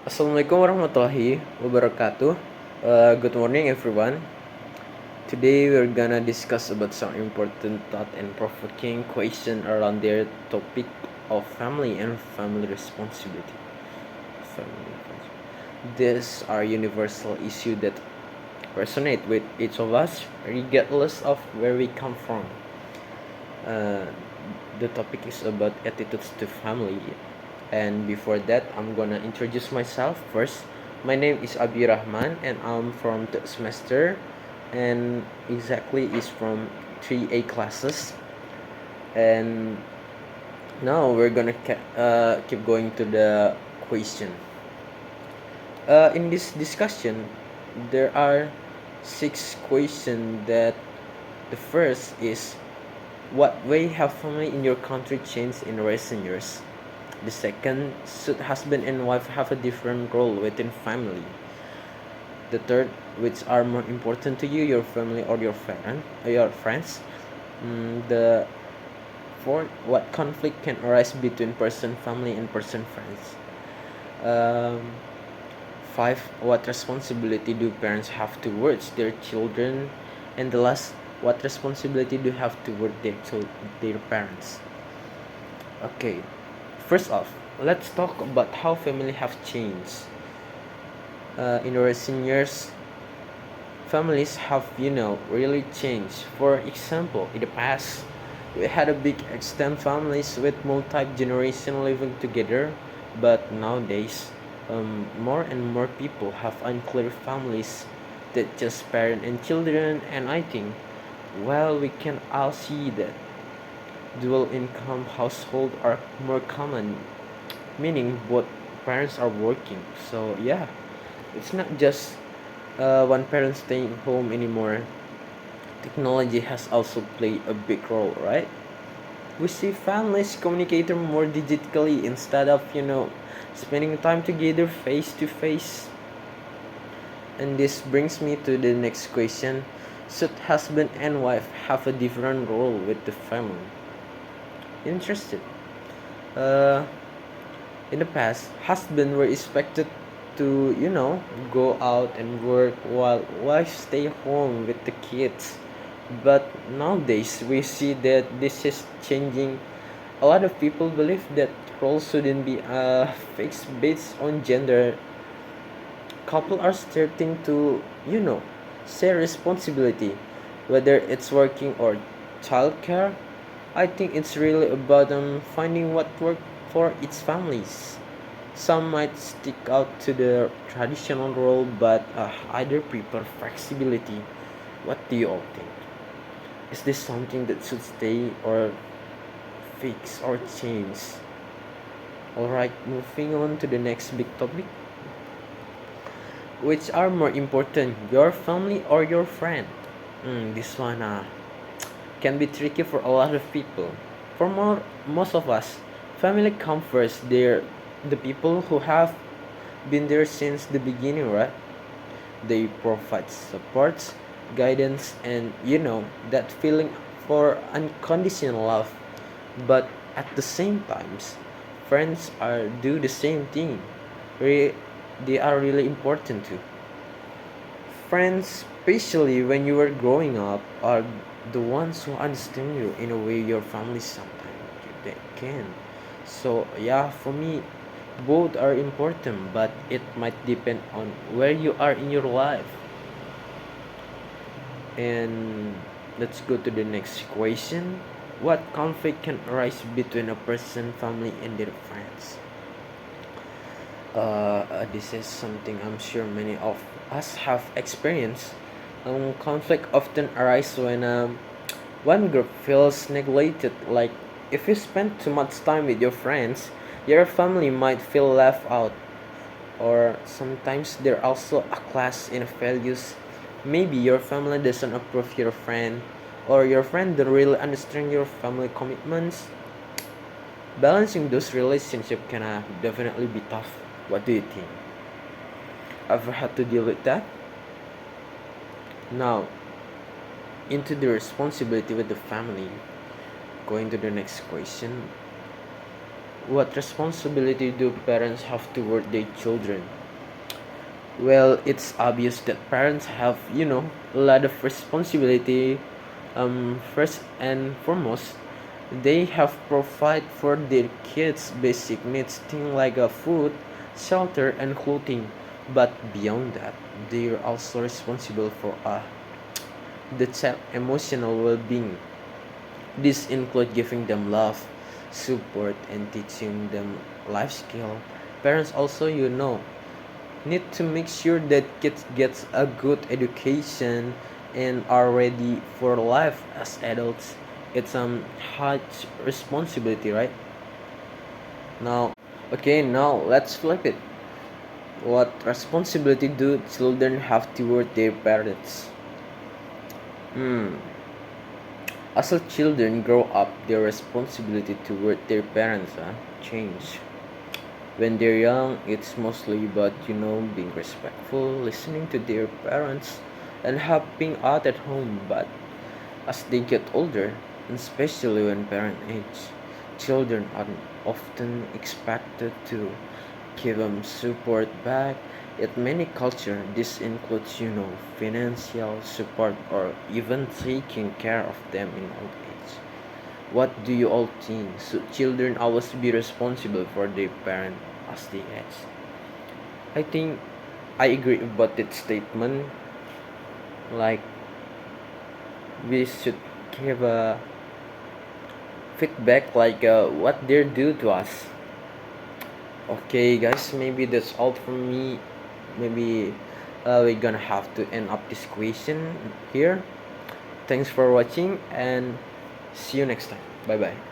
Assalamualaikum warahmatullahi wabarakatuh. Good morning, everyone. Today we're gonna discuss about some important thought and provoking question around their topic of family and family responsibility. Family responsibility. These are universal issue that resonate with each of us, regardless of where we come from. Uh, the topic is about attitudes to family. And before that, I'm gonna introduce myself first. My name is Abi Rahman, and I'm from the semester, and exactly is from 3A classes. And now we're gonna keep going to the question. In this discussion, there are 6 questions. That the first is, what way have family in your country changed in recent years? The second, should husband and wife have a different role within family? The third, which are more important to you, your family or your friends? The fourth, what conflict can arise between person family and person friends? Um, Five, what responsibility do parents have towards their children? And the last, what responsibility do you have toward their parents? Okay, first off, let's talk about how family have changed. In recent years, families have, really changed. For example, in the past, we had a big extended families with multi-generation living together, but nowadays, more and more people have unclear families that just parent and children, and I think, well, we can all see that dual income households are more common, meaning both parents are working. So yeah, it's not just one parent staying home anymore. Technology has also played a big role, right? We see families communicate more digitally instead of spending time together face to face. And this brings me to the next question: should husband and wife have a different role with the family? Interested. uh in the past, husbands were expected to, go out and work while wives stay home with the kids. But nowadays, we see that this is changing. A lot of people believe that roles shouldn't be fixed based on gender. Couple are starting to, share responsibility, whether it's working or childcare. I think it's really about finding what works for its families. Some might stick out to the traditional role, but either prefer flexibility. What do you all think? Is this something that should stay or fix or change? Alright, moving on to the next big topic. Which are more important, your family or your friend? This one can be tricky for a lot of people. For most of us, family come first. They're the people who have been there since the beginning, right? They provide support, guidance, and that feeling for unconditional love. But at the same times, friends are do the same thing. Re- they are really important too. Friends, especially when you are growing up, are the ones who understand you in a way your family sometimes they can. So yeah, for me, both are important, but it might depend on where you are in your life. And let's go to the next question. What conflict can arise between a person, family, and their friends? This is something I'm sure many of us have experienced. Conflict often arises when one group feels neglected. Like if you spend too much time with your friends, your family might feel left out. Or sometimes there also a clash in values. Maybe your family doesn't approve your friend, or your friend don't really understand your family commitments. Balancing those relationships can definitely be tough. What do you think? Ever had to deal with that? Now, into the responsibility with the family. Going to the next question. What responsibility do parents have toward their children? Well, it's obvious that parents have, a lot of responsibility. First and foremost, they have provide for their kids basic needs, things like food, shelter, and clothing. But beyond that, they are also responsible for the child emotional well-being. This include giving them love, support, and teaching them life skill. Parents also, need to make sure that kids gets a good education and are ready for life as adults. It's huge responsibility, right? Now, okay, now let's flip it. What responsibility do children have toward their parents? Hmm. As the children grow up, their responsibility toward their parents change. When they're young, it's mostly about, being respectful, listening to their parents, and helping out at home. But as they get older, and especially when parent age, children are often expected to give them support back. In many cultures, this includes, financial support or even taking care of them in old age. What do you all think? Should children always be responsible for their parent as they age? I think I agree about that statement. Like we should give a feedback like what they do to us. Okay, guys, maybe that's all from me. Maybe we're gonna have to end up this question here. Thanks for watching and see you next time. Bye bye.